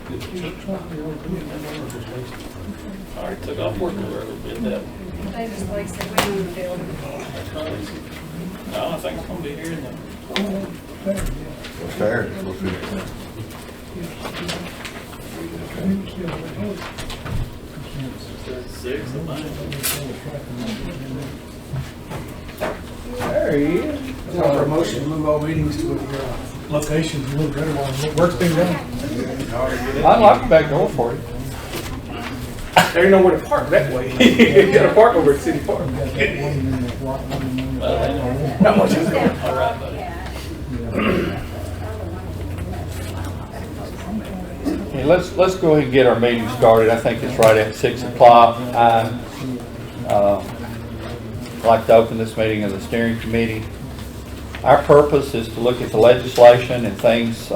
I already took off work over a little bit that. They just like said we need to build. No, I think it's gonna be here in the. What's there? What's Six, I think. There he is. Now for a motion to move all meetings to locations a little better while work's being done. I'd lock the back door for you. There ain't nowhere to park that way. You gotta park over at City Park. Well, Not much. all right, buddy. Okay, let's go ahead and get our meeting started. I think it's right at 6 o'clock. I'd like to open this meeting of the steering committee. Our purpose is to look at the legislation and things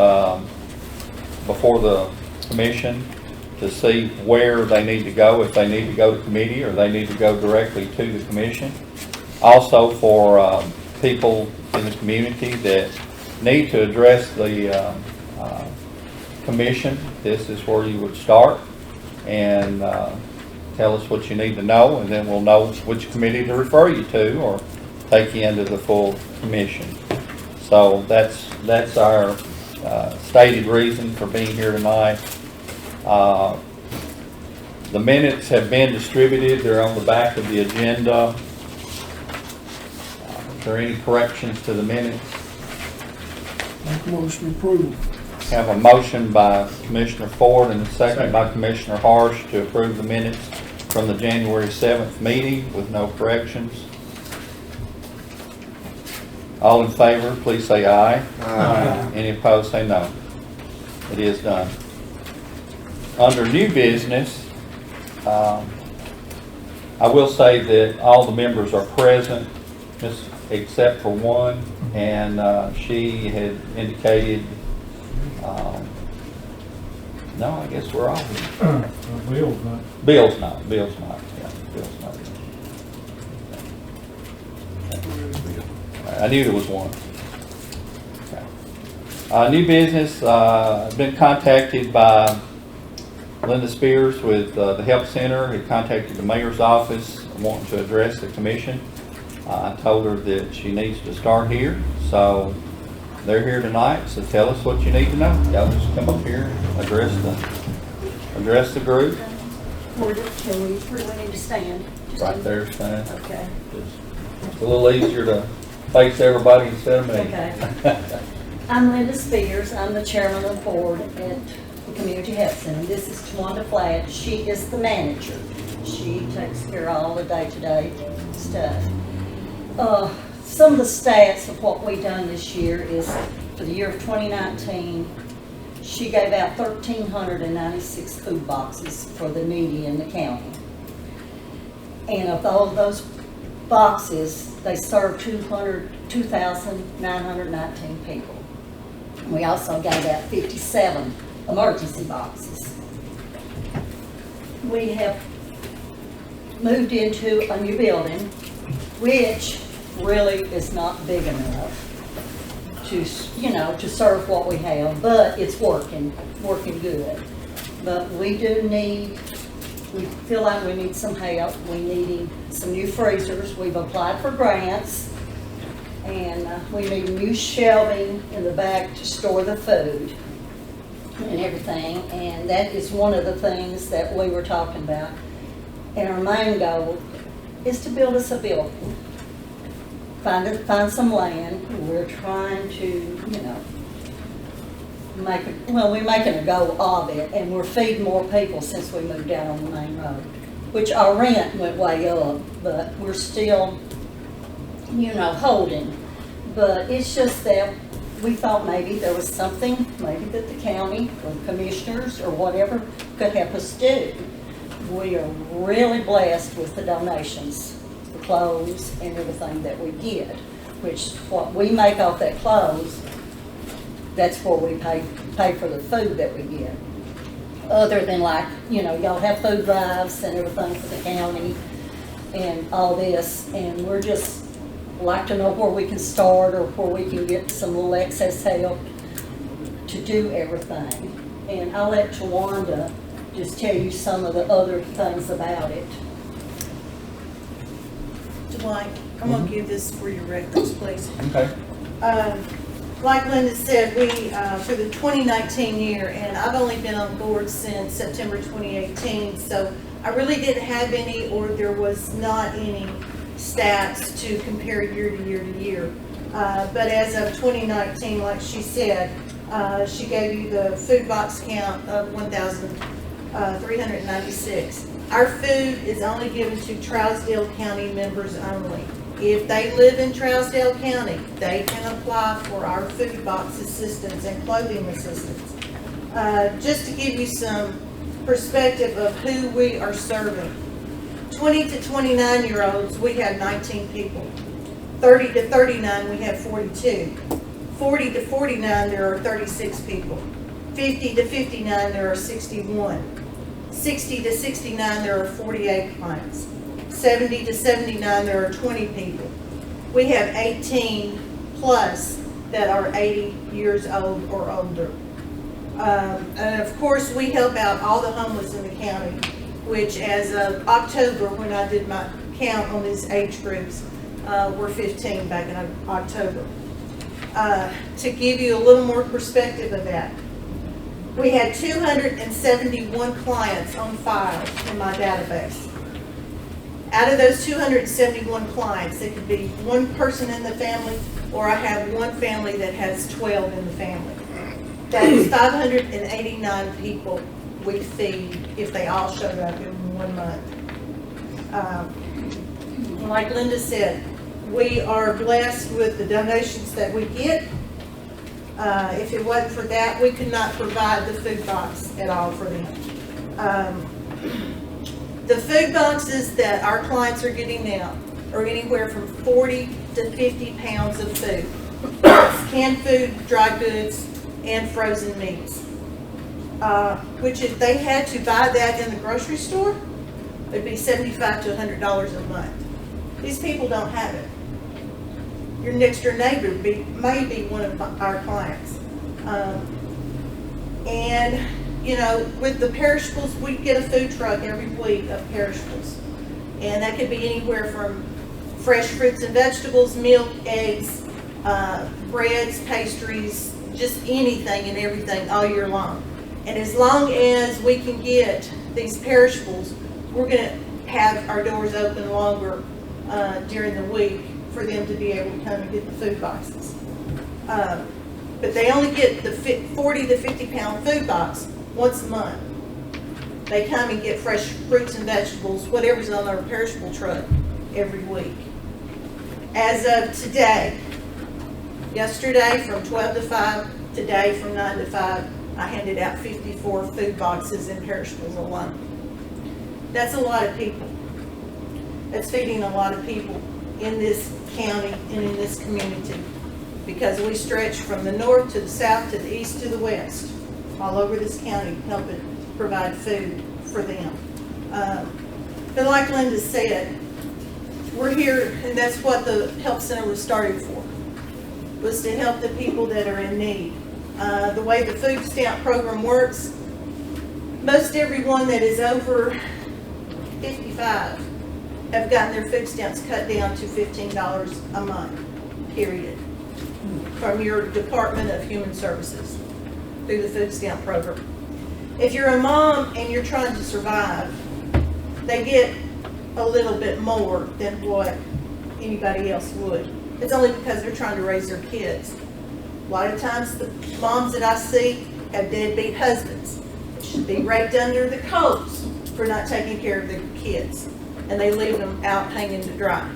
before the commission to see where they need to go, if they need to go to committee or they need to go directly to the commission. Also for people in the community that need to address the commission, this is where you would start and tell us what you need to know, and then we'll know which committee to refer you to or take you into the full commission. So that's our stated reason for being here tonight. The minutes have been distributed. They're on the back of the agenda. Are there any corrections to the minutes? Make a motion approved. Have a motion by Commissioner Ford and a second by Commissioner Harsh to approve the minutes from the January 7th meeting with no corrections. All in favor, please say aye. Aye. Any opposed, say no. It is done. Under new business, I will say that all the members are present, except for one, and she had indicated, no, I guess we're all here. Bill's not. Bill's not, yeah, Bill's not. I knew there was one. Okay. New business, been contacted by Linda Spears with the Help Center. He contacted the mayor's office wanting to address the commission. I told her that she needs to start here, so they're here tonight, so tell us what you need to know. Y'all just come up here and address the group. We need to stand. Right there, stand. Okay. It's a little easier to face everybody instead of me. Okay. I'm Linda Spears. I'm the chairman of the board at the Community Health Center. This is Tawanda Flatt. She is the manager. She takes care of all the day-to-day stuff. Some of the stats of what we've done this year is for the year of 2019, she gave out 1,396 food boxes for the needy in the county. And of all those boxes, they served 2,919 people. We also gave out 57 emergency boxes. We have moved into a new building, which really is not big enough to, to serve what we have, but it's working good. But we feel like we need some help. We need some new freezers. We've applied for grants, and we need new shelving in the back to store the food and everything. And that is one of the things that we were talking about. And our main goal is to build us a building. Find some land. We're trying to, we're making a go of it, and we're feeding more people since we moved out on the main road, which our rent went way up, but we're still, holding. But it's just that we thought maybe there was something, maybe that the county or commissioners or whatever could help us do. We are really blessed with the donations, the clothes and everything that we get, which what we make off that clothes, that's where we pay for the food that we get. Other than y'all have food drives and everything for the county and all this, and we're just like to know where we can start or where we can get some little excess help to do everything. And I'll let Tawanda just tell you some of the other things about it. Dwight, I'm gonna give this for your records, please. Okay. Like Linda said, we, for the 2019 year, and I've only been on board since September 2018, so I really didn't have any, or there was not any stats to compare year to year to year. But as of 2019, like she said, she gave you the food box count of 1,396. Our food is only given to Trousdale County members only. If they live in Trousdale County, they can apply for our food box assistance and clothing assistance. Just to give you some perspective of who we are serving. 20 to 29-year-olds, we have 19 people. 30 to 39, we have 42. 40 to 49, there are 36 people. 50 to 59, there are 61. 60 to 69, there are 48 clients. 70 to 79, there are 20 people. We have 18 plus that are 80 years old or older. And of course, we help out all the homeless in the county, which as of October, when I did my count on these age groups, were 15 back in October. To give you a little more perspective of that, we had 271 clients on file in my database. Out of those 271 clients, it could be one person in the family, or I have one family that has 12 in the family. That is 589 people we feed if they all showed up in 1 month. Like Linda said, we are blessed with the donations that we get. If it wasn't for that, we could not provide the food box at all for them. The food boxes that our clients are getting now are anywhere from 40 to 50 pounds of food. It's canned food, dry goods, and frozen meats. Which if they had to buy that in the grocery store, it would be $75 to $100 a month. These people don't have it. Your next door neighbor may be one of our clients. And, you know, with the perishables, we get a food truck every week of perishables. And that could be anywhere from fresh fruits and vegetables, milk, eggs, breads, pastries, just anything and everything all year long. And as long as we can get these perishables, we're going to have our doors open longer during the week for them to be able to come and get the food boxes. But they only get the 40 to 50 pound food box once a month. They come and get fresh fruits and vegetables, whatever's on our perishable truck, every week. As of today, yesterday from 12 to 5, today from 9 to 5, I handed out 54 food boxes and perishables alone. That's a lot of people. That's feeding a lot of people in this county and in this community, because we stretch from the north to the south to the east to the west, all over this county, helping provide food for them. But like Linda said, we're here, and that's what the Help Center was started for, was to help the people that are in need. The way the food stamp program works, most everyone that is over 55 have gotten their food stamps cut down to $15 a month, period, from your Department of Human Services through the food stamp program. If you're a mom and you're trying to survive, they get a little bit more than what anybody else would. It's only because they're trying to raise their kids. A lot of times the moms that I see have deadbeat husbands. They should be raked under the coals for not taking care of their kids, and they leave them out hanging to dry.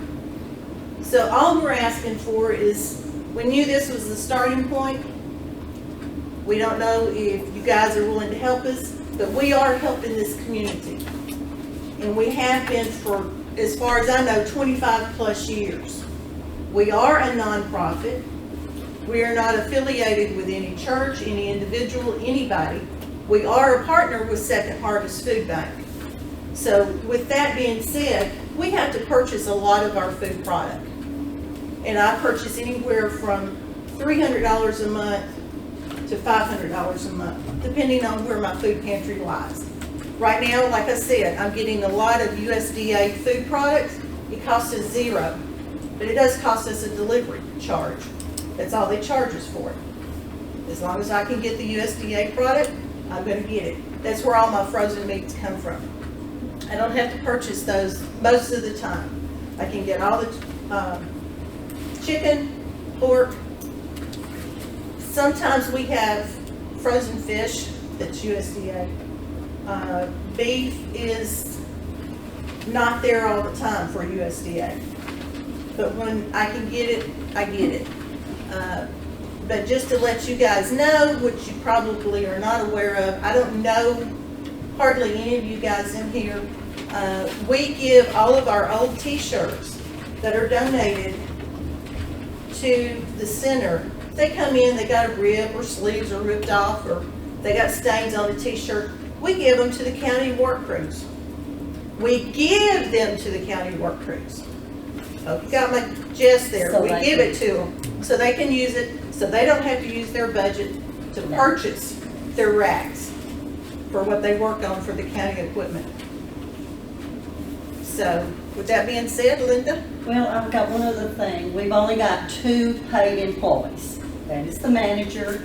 So all we're asking for is, we knew this was the starting point. We don't know if you guys are willing to help us, but we are helping this community. And we have been for, as far as I know, 25 plus years. We are a nonprofit. We are not affiliated with any church, any individual, anybody. We are a partner with Second Harvest Food Bank. So with that being said, we have to purchase a lot of our food product. And I purchase anywhere from $300 a month to $500 a month, depending on where my food pantry lies. Right now, like I said, I'm getting a lot of USDA food products. It costs us $0, but it does cost us a delivery charge. That's all they charge us for it. As long as I can get the USDA product, I'm gonna get it. That's where all my frozen meats come from. I don't have to purchase those most of the time. I can get all the chicken, pork. Sometimes we have frozen fish that's USDA. Beef is not there all the time for USDA. But when I can get it, I get it. But just to let you guys know, which you probably are not aware of, I don't know hardly any of you guys in here, we give all of our old t-shirts that are donated to the center. They come in, they got a rip or sleeves are ripped off or they got stains on the t-shirt, we give them to the county work crews. We give them to the county work crews. Oh, you got my jest there. So We they give can- it to them so they can use it, so they don't have to use their budget to No. purchase their racks for what they work on for the county equipment. So, with that being said, Linda? Well, I've got one other thing. We've only got 2 paid employees. That is the manager,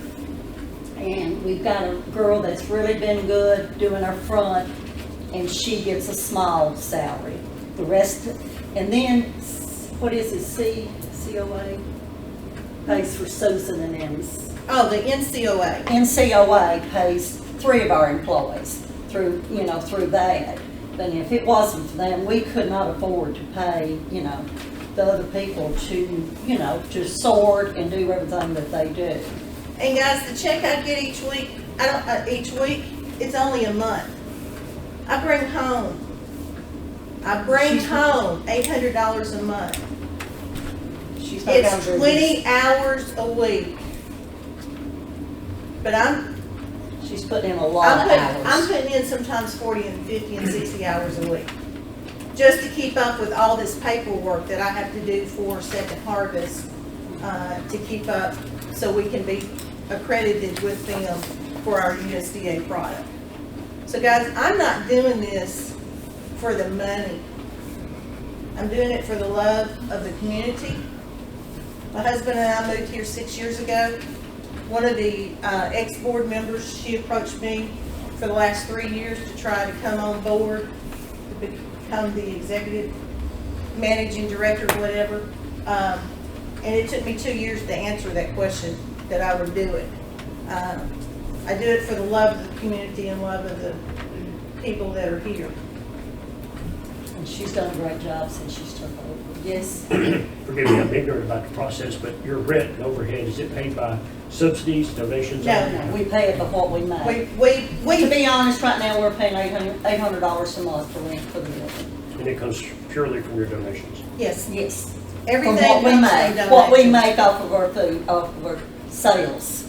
and we've got a girl that's really been good doing our front, and she gets a small salary. The rest, and then, what is it, COA? Pays for Susan and them's. Oh, the NCOA. NCOA pays 3 of our employees through that. But if it wasn't for them, we could not afford to pay, the other people to sort and do everything that they do. And guys, the check I get each week, it's only a month. I bring home $800 a month. She's not It's gonna do 20 this. hours a week. But She's putting in a lot of I'm hours. putting in sometimes 40 and 50 and 60 hours a week. Just to keep up with all this paperwork that I have to do for Second Harvest, to keep up so we can be accredited with them for our USDA product. So guys, I'm not doing this for the money. I'm doing it for the love of the community. My husband and I moved here 6 years ago. One of the ex-board members, she approached me for the last 3 years to try to come on board, to become the executive managing director or whatever. And it took me 2 years to answer that question, that I would do it. I do it for the love of the community and love of the people that are here. And she's done a great job since she's took over. Yes. Forgive me, I'm ignorant about the process, but your rent and overhead, is it paid by subsidies, donations? No, No, we pay it by what we make. We To be honest, right now, we're paying $800 a month for rent for the building. And it comes purely from your donations? yes, Yes. everything From what we comes from make, what we donations. make off of our food, off of our sales.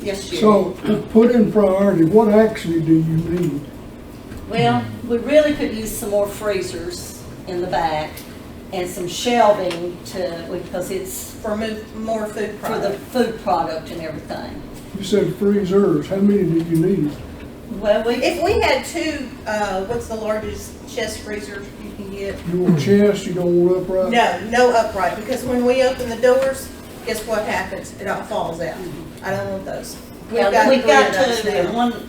Yes, Jerry. So, put in priority, what actually do you need? Well, we really could use some more freezers in the back and some shelving because it's For more food for the product. food product and everything. You said freezers, how many do you need? Well, If we had 2, what's the largest chest freezer you can get? You want chest, you don't want upright? No upright, because when we open the doors, guess what happens? It all falls out. I don't want those. yeah, we've got 3 of those 2, and now. one,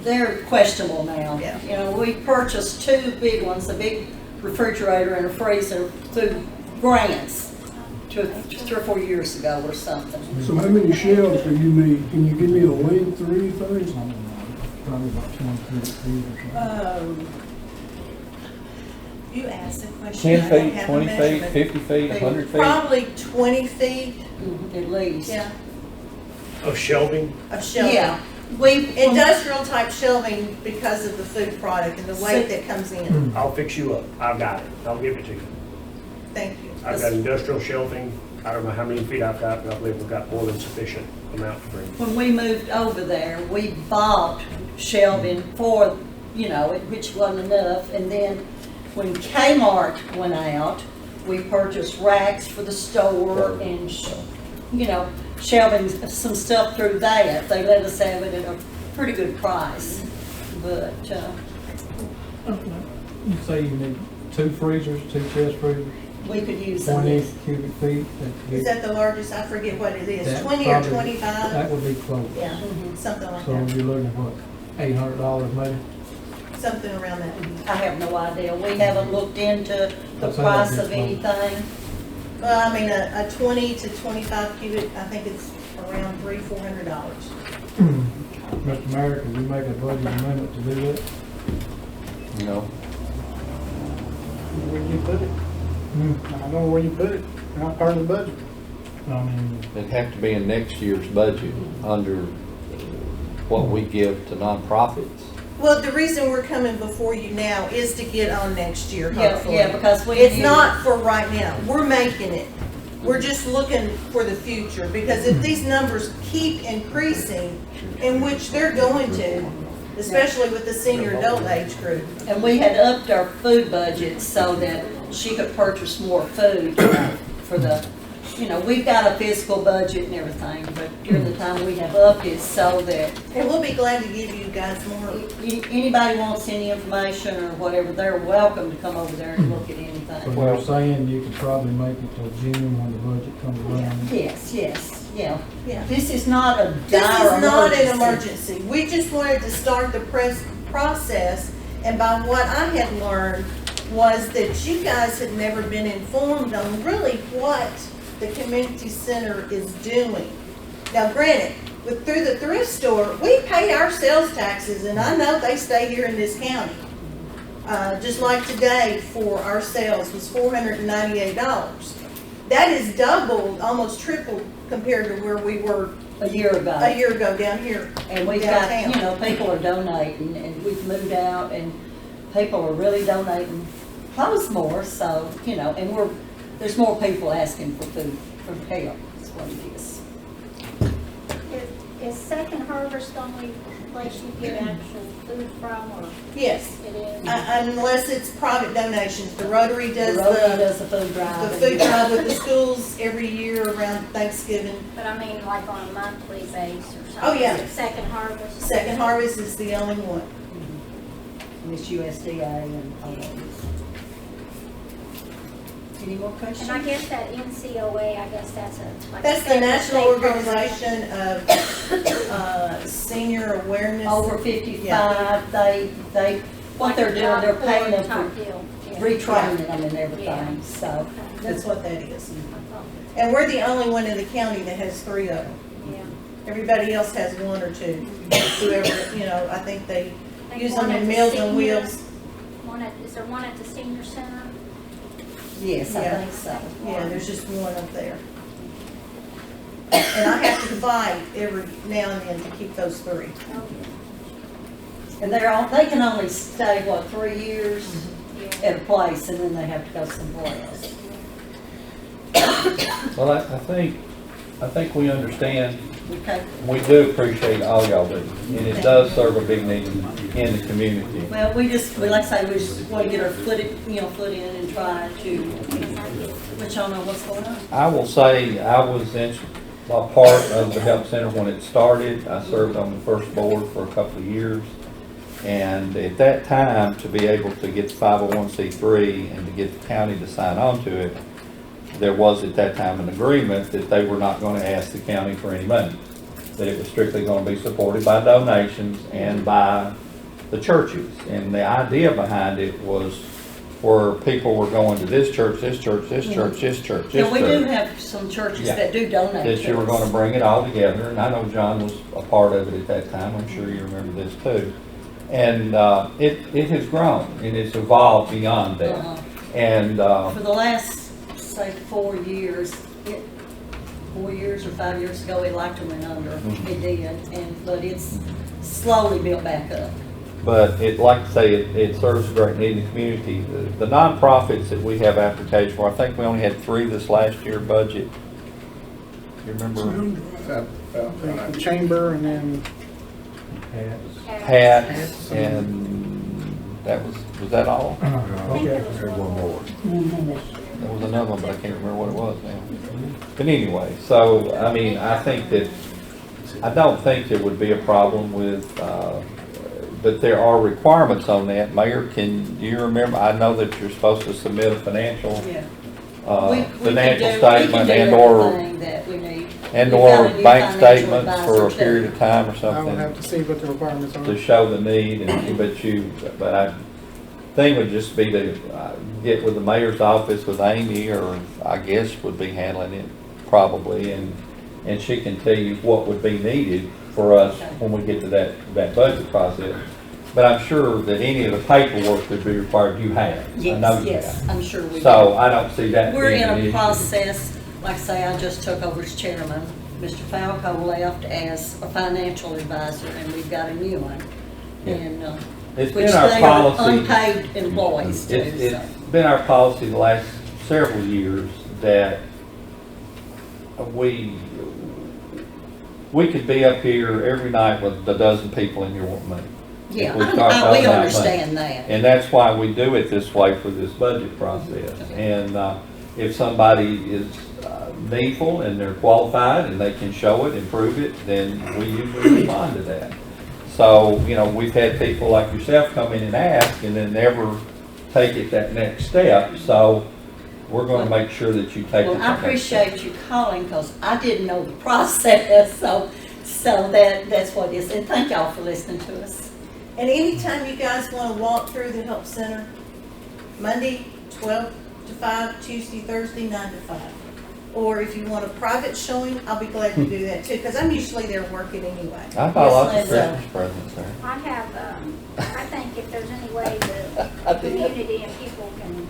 they're questionable now. Yeah. We purchased 2 big ones, a big refrigerator and a freezer through grants 3 or 4 years ago or something. So how many shelves do you need? Can you give me a length or anything? Probably about 20 feet or something. You asked the question. 10 I don't feet, have a 20 feet, measurement. 50 feet, 100 feet? Probably 20 feet, At least. yeah, Of shelving? of shelving. Yeah. We, Industrial type shelving because of the food product and the weight that comes in. I'll fix you up. I've got it. I'll give it to you. Thank you. I've got industrial shelving. I don't know how many feet I've got, but I believe we've got more than sufficient amount to bring. when we moved over there, we bought shelving for, which wasn't enough. And then when Kmart went out, we purchased racks for the store and, shelving some stuff through that. They let us have it at a pretty good price, but, You say you need 2 freezers, 2 chest freezers, we could use some. 20 cubic feet. Is that the largest? I forget what it is, That 20 or probably- 25? That would be close. Yeah, Mhm. something like So that, you're looking at what, $800 maybe? something around that. I have no idea. We haven't looked into the That's price how of that'd be anything. Well, I mean, a 20 to 25 cubic, I think it's around $300-400. Mr. Mayor, could we make a budget amendment to do that? You know, Where you put it? I don't know where you put it, not part of the budget. I mean, it'd have to be in next year's budget under what we give to nonprofits. Well, the reason we're coming before you now is to get on next year, Yeah, hopefully. yeah, because we. It's use- not for right now. We're making it. We're just looking for the future, because if these numbers keep increasing, in which they're going to, especially with the senior adult age group. And we had upped our food budget so that she could purchase more food for the, we've got a fiscal budget and everything, but during the time we have upped it so that And we'll be glad to give you guys more. anybody wants any information or whatever, they're welcome to come over there and look at but anything. you're saying you could probably make it till June when the budget comes around? Yes, yeah. Yeah. This is not a This dire is not an emergency. emergency. We just wanted to start the process, and by what I had learned was that you guys had never been informed on really what the community center is doing. Now granted, through the thrift store, we pay our sales taxes, and I know they stay here in this county. Just like today, for our sales was $498. That is doubled, almost tripled compared to where we were A year ago. a year ago down here. And we've got, downtown. people are donating, and we've moved out, and people are really donating clothes more, so, and there's more people asking for food, for help, is what it is. Is Second Harvest the only place you get actual food from, or Yes, it is? unless it's private donations. The Rotary The does Rotary the does the food drive. food drive with the schools every year around Thanksgiving. But I mean, like on a monthly basis or something? Oh, yeah. Is it Second Harvest? Second Harvest is the only one. And it's USDA and all those. Any more questions? And I guess that NCOA, I guess that's like. That's the federal National state program. Organization of Senior Awareness. Over 55, they, what Like they're a doing, job they're paying board them type for deal. Yeah. retraining them and Yeah. everything, so. Okay. That's what that is. I thought And we're the only one in the county that has 3 of them. that- Yeah. Everybody else has 1 or 2. Whoever, I think they I think use one them at in the Meals on senior- Wheels. Is there one at the senior center? Yes, I Yeah. think so. Yeah, there's just 1 up there. And I have to fight every now and then to keep those 3. Oh, And they can only stay, 3 years yeah. at a place, and then they have to go somewhere else. Well, I think we understand, Okay, we do appreciate all y'all do, and it does serve a big need in the community. well, we like I say, we just want to get our foot in and try to, let y'all know what's going on. I will say, I was a part of the Help Center when it started. I served on the first board for a couple of years. And at that time, to be able to get the 501c3 and to get the county to sign on to it, there was at that time an agreement that they were not going to ask the county for any money. That it was strictly going to be supported by donations and by the churches. And the idea behind it was where people were going to this church, this church, this church, this church, this Yeah, we do church. have some churches Yeah. that do donate. That you were us. going to bring it all together, and I know John was a part of it at that time. I'm sure you remember this too. And it has grown and it's evolved beyond that. Uh-huh. And For the last, say, 4 years, 4 years or 5 years ago, it liked to went under. Mhm. It did, but it's slowly built back up. but like I say, it serves a great need in the community. The nonprofits that we have applications for, I think we only had 3 this last year budget. You remember? Chamber and then Hats and that was that all? Okay. There's one more. There was another one, but I can't remember what it was now. But anyway, so, I mean, I think that, I don't think there would be a problem with, but there are requirements on that. Mayor, do you remember, I know that you're supposed to submit a financial, Yeah. financial statement and/or That we need. and/or We've got a new bank financial statements advisor, for a too. period of time or I will something have to see what the requirements are. to show the need, and, but I think would just be to get with the mayor's office with Amy, or I guess would be handling it probably, and she can tell you what would be needed for us Okay. when we get to that budget process. But I'm sure that any of the paperwork that would be required, you have. I know Yes, you yes, have. I'm sure we do. So I don't see that We're being in an a issue. process, like I say, I just took over as chairman. Mr. Falco left as a financial advisor, and we've got a new one. Yeah. And, It's which been our they are policy. unpaid employees too, It's so. been our policy the last several years that we could be up here every night with a dozen people in here wanting money. Yeah, If we start we throwing out money. understand that. And that's why we do it this way for this budget process. And if somebody is needful and they're qualified and they can show it and prove it, then we usually respond to that. So, we've had people like yourself come in and ask and then never take it that next step. So we're going to make sure that you take it. Well, I that next step. appreciate you calling, because I didn't know the process, so that's what it is. And thank y'all for listening to us. And anytime you guys want to walk through the help center, Monday, 12 to 5, Tuesday, Thursday, 9 to 5. Or if you want a private showing, I'll be glad to do that too, because I'm usually there working anyway. I bought lots of Yes, Linda. Christmas presents there. I have, I think if there's any way the community and people can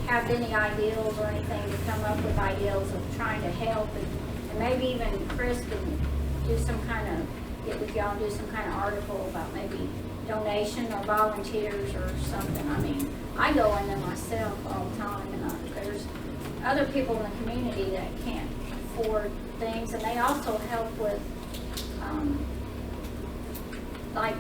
have any ideals or anything to come up with ideals of trying to help, and maybe even Chris can do some kind of, get with y'all and do some kind of article about maybe donation or volunteers or something. I mean, I go in there myself all the time, and there's other people in the community that can't afford things, and they also help with, like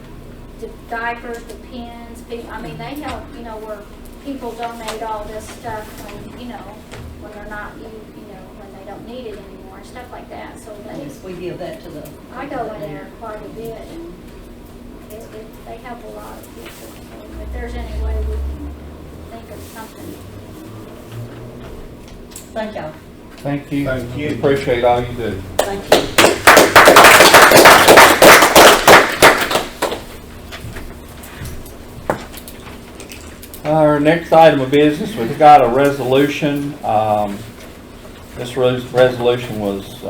the diapers, the pens. I mean, they help, where people donate all this stuff when they're not, when they don't need it anymore and stuff like that. So Yes, we give that to the. I go in there quite a bit, and they help a lot of people. So if there's any way we can think of something. Thank y'all. Thank you. Thank you. Appreciate all you do. Thank you. Our next item of business, we've got a resolution. This resolution was,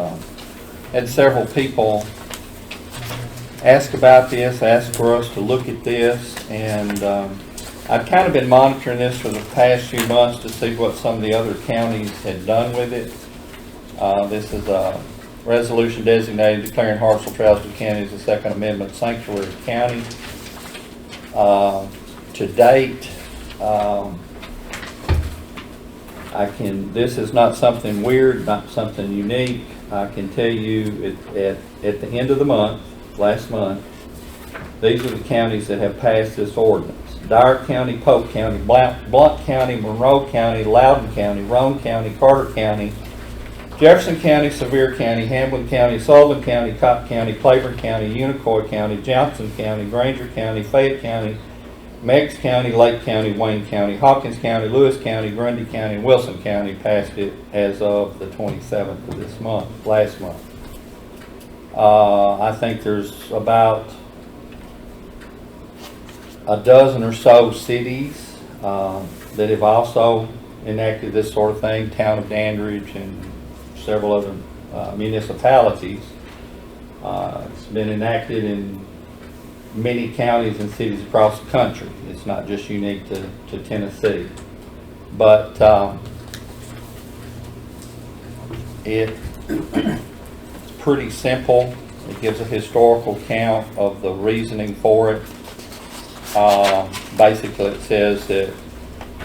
had several people ask about this, ask for us to look at this, and I've kind of been monitoring this for the past few months to see what some of the other counties had done with it. This is a resolution designating, declaring Hartsville, Trousdale County as a Second Amendment sanctuary county. To date, this is not something weird, not something unique. I can tell you at the end of the month, last month, these are the counties that have passed this ordinance. Dyer County, Polk County, Blount County, Monroe County, Loudoun County, Roane County, Carter County, Jefferson County, Sevier County, Hamlin County, Sullivan County, Cobb County, Claiborne County, Unicoi County, Johnson County, Granger County, Fayette County, Meigs County, Lake County, Wayne County, Hawkins County, Lewis County, Grundy County, and Wilson County passed it as of the 27th of this month, last month. I think there's about a dozen or so cities that have also enacted this sort of thing, town of Dandridge and several other municipalities. It's been enacted in many counties and cities across the country. It's not just unique to Tennessee. But it's pretty simple. It gives a historical account of the reasoning for it. Basically, it says that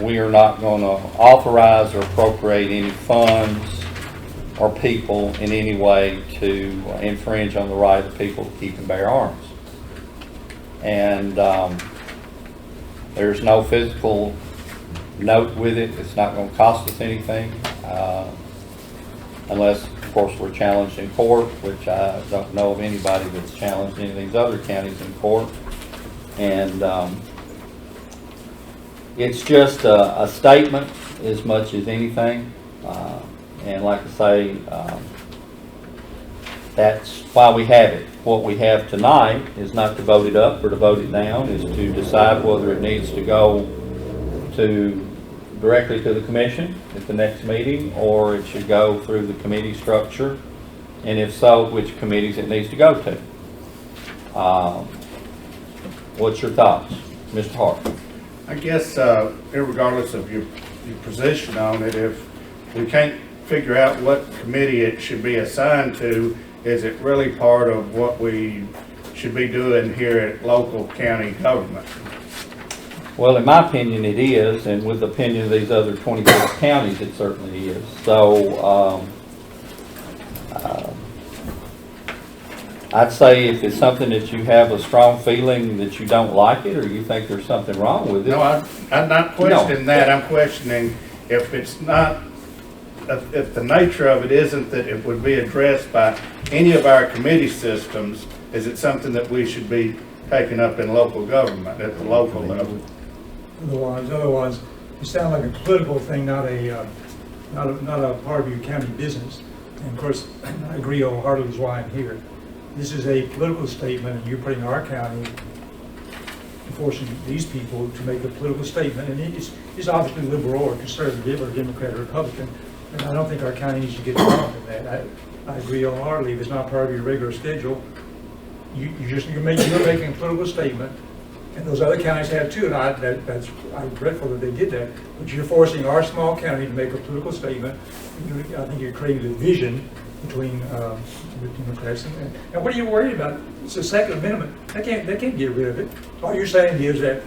we are not going to authorize or appropriate any funds or people in any way to infringe on the right of people to keep and bear arms. And there's no physical note with it. It's not gonna cost us anything, unless, of course, we're challenged in court, which I don't know of anybody that's challenged any of these other counties in court. And it's just a statement as much as anything. And like I say, that's why we have it. What we have tonight is not to vote it up or to vote it down, is to decide whether it needs to go directly to the commission at the next meeting, or it should go through the committee structure, and if so, which committees it needs to go to. What's your thoughts, Mr. Hart? I guess, regardless of your position on it, if we can't figure out what committee it should be assigned to, is it really part of what we should be doing here at local county government? Well, in my opinion, it is, and with the opinion of these other 26 counties, it certainly is. So, I'd say if it's something that you have a strong feeling that you don't like it, or you think there's something wrong with it. No, I'm not questioning that. I'm questioning if it's not, if the nature of it isn't that it would be addressed by any of our committee systems, is it something that we should be taking up in local government, at the local level? Otherwise, it sounds like a political thing, not a part of your county business. And of course, I agree wholeheartedly is why I'm here. This is a political statement, and you're putting our county, forcing these people to make a political statement, and it's obviously liberal or conservative or Democrat or Republican, and I don't think our county needs to get involved in that. I agree wholeheartedly. If it's not part of your regular schedule, you're making a political statement, and those other counties have too, and I'm grateful that they did that. But you're forcing our small county to make a political statement. I think you're creating a division between the Democrats and what are you worried about? It's the Second Amendment. They can't get rid of it. All you're saying is that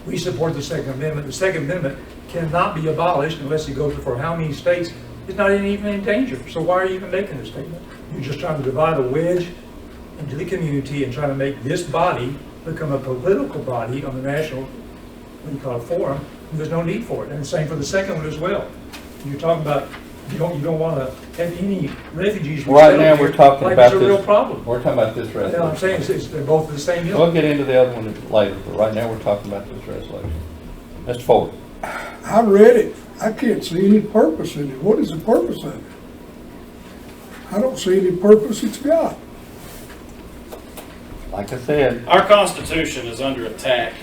we support the Second Amendment. The Second Amendment cannot be abolished unless it goes for how many states. It's not even in danger. So why are you even making this statement? You're just trying to divide a wedge into the community and trying to make this body become a political body on the national, what do you call it, forum. And there's no need for it. And the same for the second one as well. You're talking about you don't want to have any refugees. Right now, we're talking like about it's a real problem. We're talking about this resolution. You know what I'm saying? They're both the same hill. We'll get into the other one later, but right now we're talking about this resolution. Mr. Ford. I read it. I can't see any purpose in it. What is the purpose of it? I don't see any purpose it's got. Like I said, Our Constitution is under attack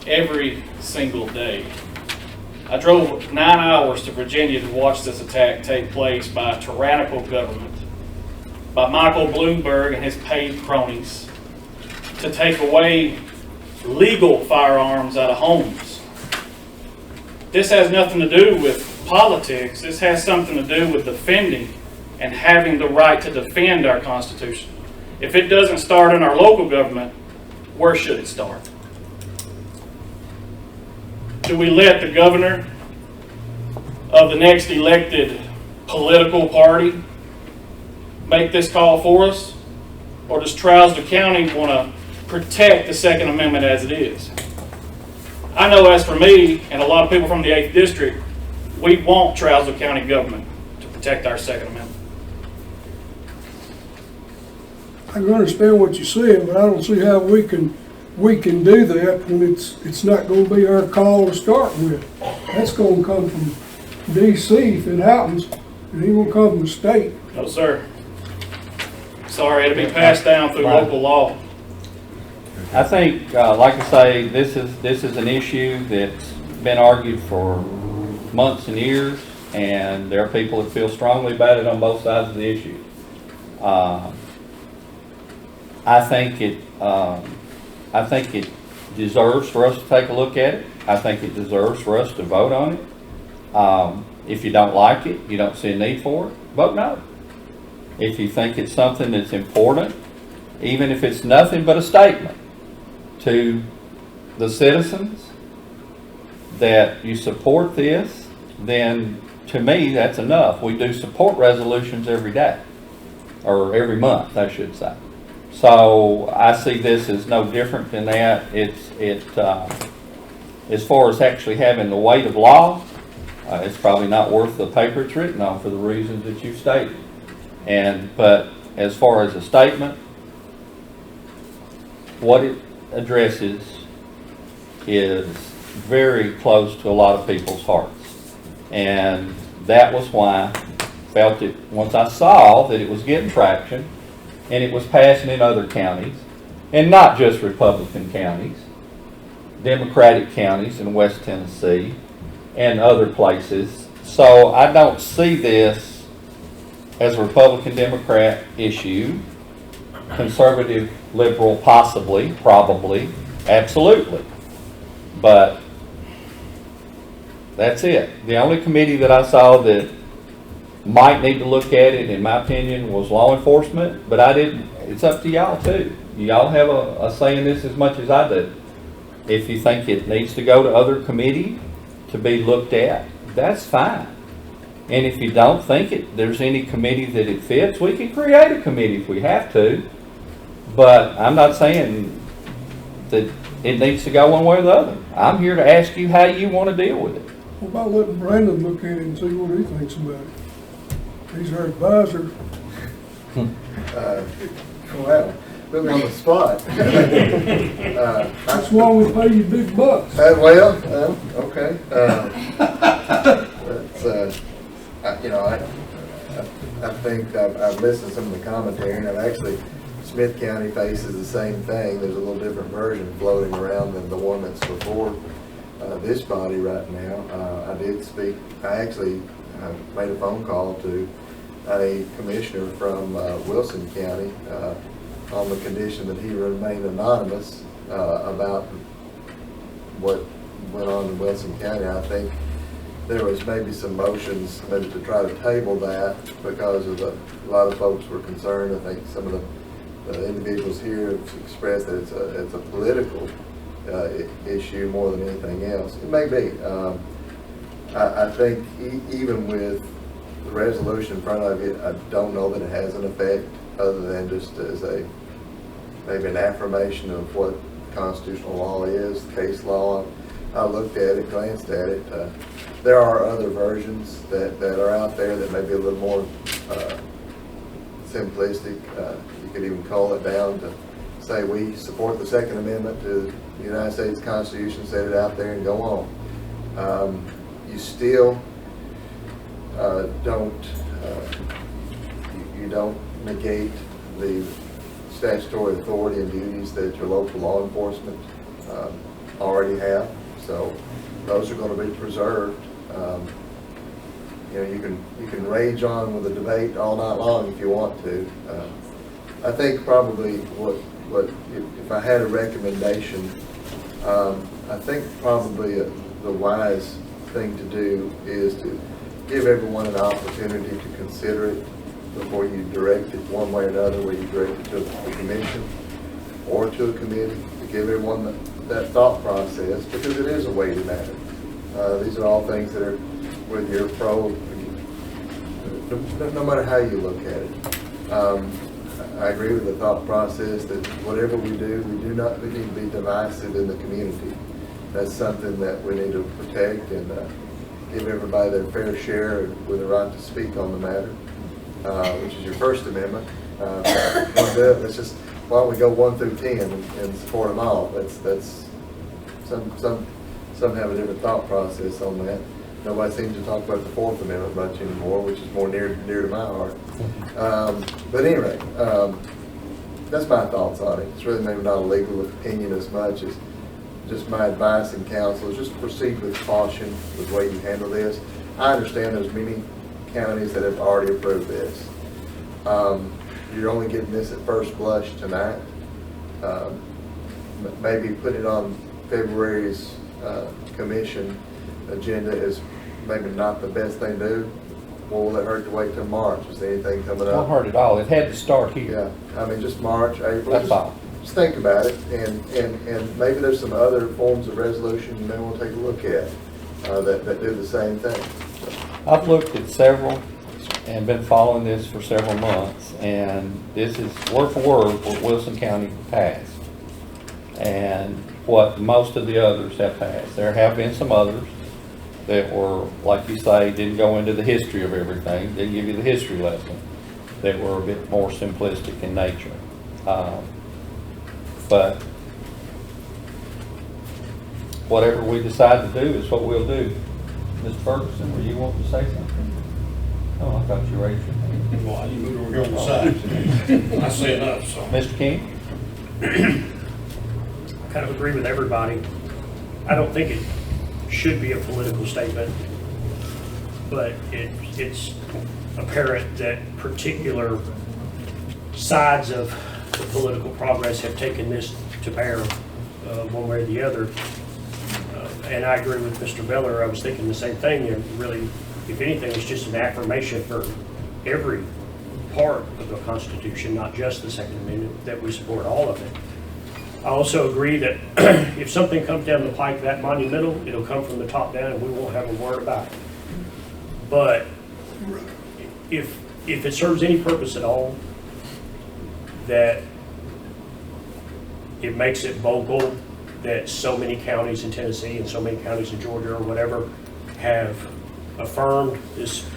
every single day. I drove 9 hours to Virginia to watch this attack take place by a tyrannical government, by Michael Bloomberg and his paid cronies, to take away legal firearms out of homes. This has nothing to do with politics. This has something to do with defending and having the right to defend our Constitution. If it doesn't start in our local government, where should it start? Do we let the governor of the next elected political party make this call for us? Or does Trousdale County want to protect the Second Amendment as it is? I know as for me and a lot of people from the 8th District, we want Trousdale County government to protect our Second Amendment. I can understand what you're saying, but I don't see how we can do that when it's not going to be our call to start with. That's going to come from D.C. if it happens, and it won't come from the state. No, sir. Sorry, it'll be passed down through local law. I think, like I say, this is an issue that's been argued for months and years, and there are people that feel strongly about it on both sides of the issue. I think it deserves for us to take a look at it. I think it deserves for us to vote on it. If you don't like it, you don't see a need for it, vote no. If you think it's something that's important, even if it's nothing but a statement to the citizens that you support this, then to me that's enough. We do support resolutions every day, or every month I should say. So I see this as no different than that. as far as actually having the weight of law, it's probably not worth the paper it's written on for the reasons that you stated. But as far as a statement, what it addresses is very close to a lot of people's hearts. And that was why I felt it, once I saw that it was getting traction and it was passing in other counties, and not just Republican counties, Democratic counties in West Tennessee and other places. So I don't see this as a Republican Democrat issue, conservative, liberal, possibly, probably, absolutely. But that's it. The only committee that I saw that might need to look at it, in my opinion, was law enforcement, but I didn't. It's up to y'all too. Y'all have a say in this as much as I do. If you think it needs to go to other committee to be looked at, that's fine. And if you don't think there's any committee that it fits, we can create a committee if we have to. But I'm not saying that it needs to go one way or the other. I'm here to ask you how you want to deal with it. What about letting Brandon look at it and see what he thinks about it? He's our advisor. Well, put me on the spot. That's why we pay you big bucks. Okay. I think I've listened to some of the commentary, and I've actually, Smith County faces the same thing. There's a little different version floating around than the one that's before this body right now. I actually made a phone call to a commissioner from Wilson County on the condition that he remain anonymous about what went on in Wilson County. I think there was maybe some motions maybe to try to table that because of a lot of folks were concerned. I think some of the individuals here have expressed that it's a political issue more than anything else. It may be. I think even with the resolution in front of you, I don't know that it has an effect other than just as maybe an affirmation of what constitutional law is, case law. I looked at it, glanced at it. There are other versions that are out there that may be a little more simplistic. You could even call it down to say we support the Second Amendment to the United States Constitution, set it out there and go on. You still don't negate the statutory authority and duties that your local law enforcement already have. So those are going to be preserved. You can rage on with the debate all night long if you want to. I think probably what if I had a recommendation, I think probably the wise thing to do is to give everyone an opportunity to consider it before you direct it one way or another, whether you direct it to a commission or to a committee, to give everyone that thought process, because it is a weighty matter. These are all things that are, whether you're pro, no matter how you look at it. I agree with the thought process that whatever we do, we need to be divisive in the community. That's something that we need to protect and give everybody their fair share with the right to speak on the matter, which is your First Amendment. Let's just, why don't we go 1 through 10 and support them all? That's some have a different thought process on that. Nobody seems to talk about the Fourth Amendment much anymore, which is more near to my heart. But anyway, that's my thoughts on it. It's really maybe not a legal opinion as much as just my advice and counsel is just proceed with caution with the way you handle this. I understand there's many counties that have already approved this. You're only getting this at first blush tonight. Maybe put it on February's commission agenda is maybe not the best thing to do. What will it hurt to wait till March? Is there anything coming up? It won't hurt at all. It had to start here. Yeah, I mean just March, April. That's all. Just think about it, and maybe there's some other forms of resolution you may want to take a look at that do the same thing. I've looked at several and been following this for several months, and this is word for word what Wilson County passed. And what most of the others have passed. There have been some others that were, like you say, didn't go into the history of everything, didn't give you the history lesson, that were a bit more simplistic in nature. But whatever we decide to do is what we'll do. Mr. Ferguson, were you wanting to say something? Oh, I thought you raised your hand. Well, you moved over here on the side. I say enough, so. Mr. King? I kind of agree with everybody. I don't think it should be a political statement, but it's apparent that particular sides of the political progress have taken this to bear one way or the other. And I agree with Mr. Beller. I was thinking the same thing. And really, if anything, it's just an affirmation for every part of the Constitution, not just the Second Amendment, that we support all of it. I also agree that if something comes down the pike that monumental, it'll come from the top down and we won't have a word about it. But if it serves any purpose at all, that it makes it vocal that so many counties in Tennessee and so many counties in Georgia or whatever have affirmed this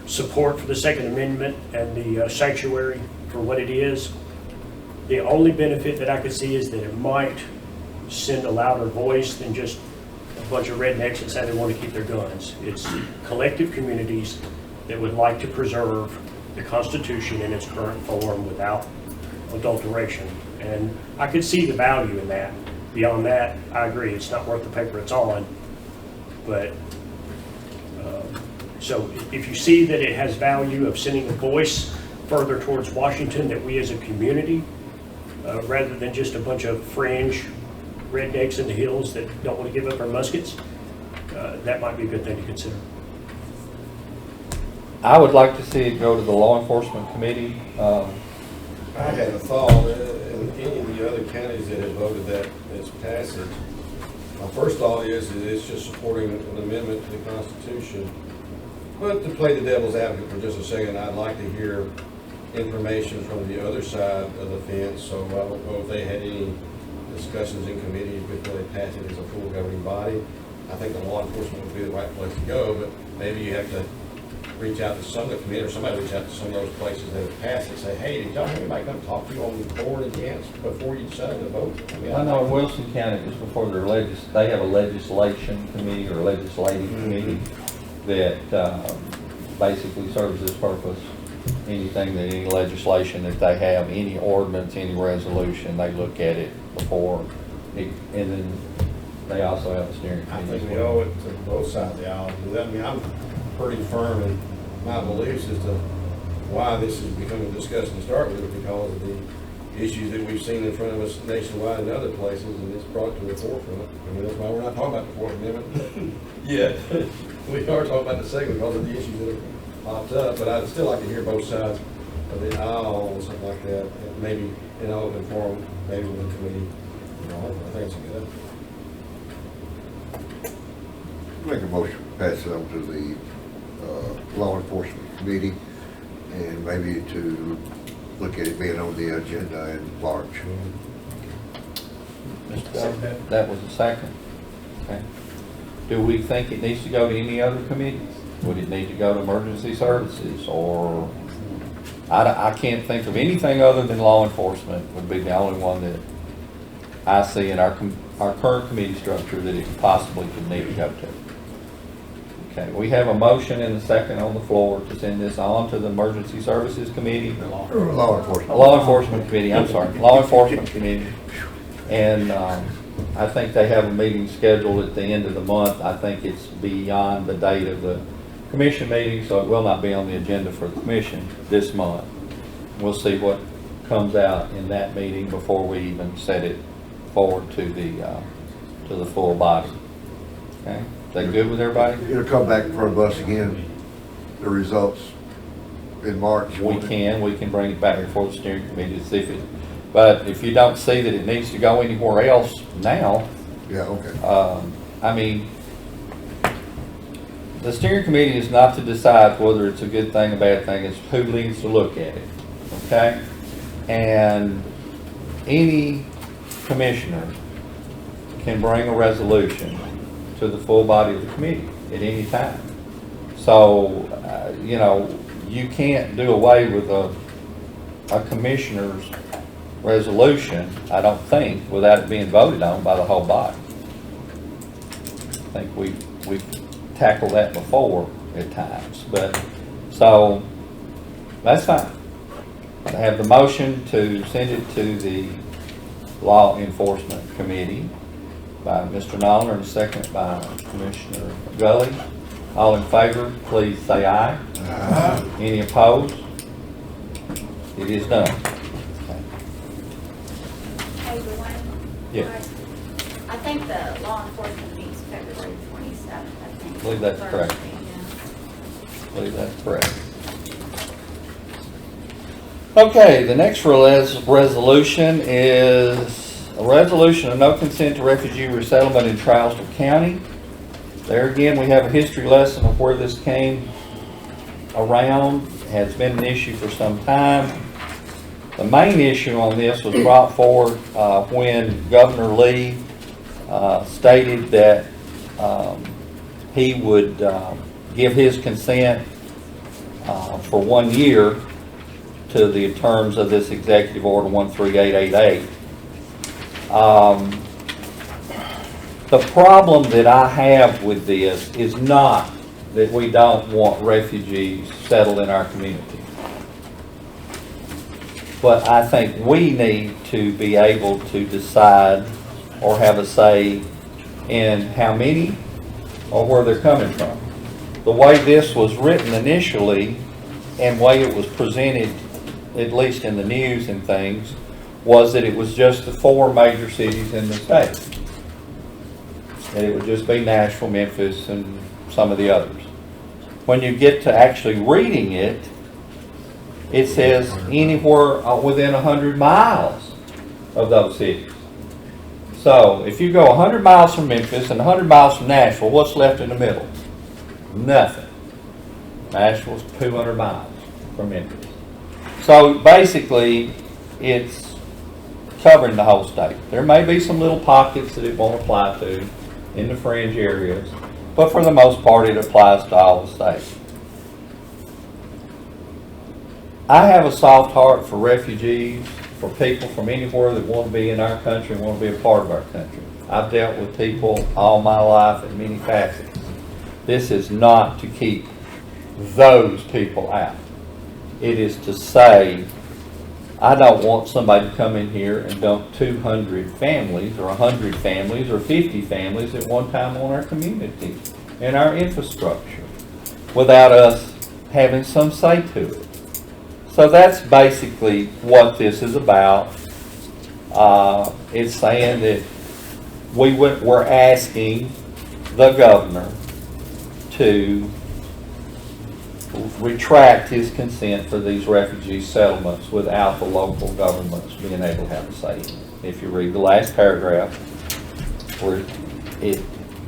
support for the Second Amendment and the sanctuary for what it is. The only benefit that I could see is that it might send a louder voice than just a bunch of rednecks that say they want to keep their guns. It's collective communities that would like to preserve the Constitution in its current form without adulteration. And I could see the value in that. Beyond that, I agree, it's not worth the paper it's on. But, so if you see that it has value of sending a voice further towards Washington, that we as a community, rather than just a bunch of fringe rednecks in the hills that don't want to give up their muskets, that might be a good thing to consider. I would like to see it go to the Law Enforcement Committee. I had a thought, in any of the other counties that have voted that its passage, my first thought is that it's just supporting an amendment to the Constitution. But to play the devil's advocate for just a second, I'd like to hear information from the other side of the fence. So I don't know if they had any discussions in committee before they pass it as a full governing body. I think the law enforcement would be the right place to go, but maybe you have to reach out to some of the committee, or somebody reach out to some of those places that have passed and say, hey, did y'all have anybody come talk to you on the board against before you decided to vote? I know in Wilson County, just before their they have a legislation committee or legislative committee that basically serves this purpose. Anything that any legislation that they have, any ordinance, any resolution, they look at it before, and then they also have a steering I committee. think we owe it to both sides of the aisle. I mean, I'm pretty firm in my beliefs as to why this is becoming discussed to start with, because of the issues that we've seen in front of us nationwide and other places, and it's brought to the forefront. I mean, that's why we're not talking about the Fourth Amendment yet. We are talking about the second because of the issues that have popped up, but I'd still like to hear both sides of the aisle and something like that, and maybe in an open forum, maybe with the committee. You know, I think it's a good idea. Make a motion to pass it on to the Law Enforcement Committee, and maybe to look at it being on the agenda in March. That was a second. Okay. Do we think it needs to go to any other committees? Would it need to go to Emergency Services, or I can't think of anything other than law enforcement would be the only one that I see in our current committee structure that it possibly could need to go to. Okay, we have a motion and a second on the floor to send this on to the Emergency Services Committee. Law Enforcement. Law Enforcement Committee, I'm sorry, Law Enforcement Committee. And I think they have a meeting scheduled at the end of the month. I think it's beyond the date of the commission meeting, so it will not be on the agenda for the commission this month. We'll see what comes out in that meeting before we even set it forward to the full body. Okay, is that good with everybody? It'll come back in front of us again, the results in March. We can bring it back before the steering committee to see if it, but if you don't see that it needs to go anywhere else now, Yeah, okay. I mean, the steering committee is not to decide whether it's a good thing, a bad thing. It's who needs to look at it, okay? And any commissioner can bring a resolution to the full body of the committee at any time. So, you know, you can't do away with a commissioner's resolution, I don't think, without it being voted on by the whole body. I think we've tackled that before at times, but, so, that's fine. I have the motion to send it to the Law Enforcement Committee by Mr. Nolan, and a second by Commissioner Gully. All in favor, please say aye. Aye. Any opposed? It is done. Hey, Dwayne? Yes. I think the law enforcement meets February 27th, I think. I believe that's correct. Thursday, yeah. I believe that's correct. Okay, the next resolution is a resolution of no consent to refugee resettlement in Trousdale County. There again, we have a history lesson of where this came around. It has been an issue for some time. The main issue on this was brought forward when Governor Lee stated that he would give his consent for 1 year to the terms of this Executive Order 13888. The problem that I have with this is not that we don't want refugees settled in our community. But I think we need to be able to decide or have a say in how many or where they're coming from. The way this was written initially and way it was presented, at least in the news and things, was that it was just the 4 major cities in the state. That it would just be Nashville, Memphis, and some of the others. When you get to actually reading it, it says anywhere within 100 miles of those cities. So if you go 100 miles from Memphis and 100 miles from Nashville, what's left in the middle? Nothing. Nashville's 200 miles from Memphis. So basically, it's covering the whole state. There may be some little pockets that it won't apply to in the fringe areas, but for the most part, it applies to all the states. I have a soft heart for refugees, for people from anywhere that want to be in our country and want to be a part of our country. I've dealt with people all my life in many facets. This is not to keep those people out. It is to say, I don't want somebody to come in here and dump 200 families or 100 families or 50 families at one time on our community and our infrastructure without us having some say to it. So that's basically what this is about. It's saying that we're asking the governor to retract his consent for these refugee settlements without the local governments being able to have a say. If you read the last paragraph, where it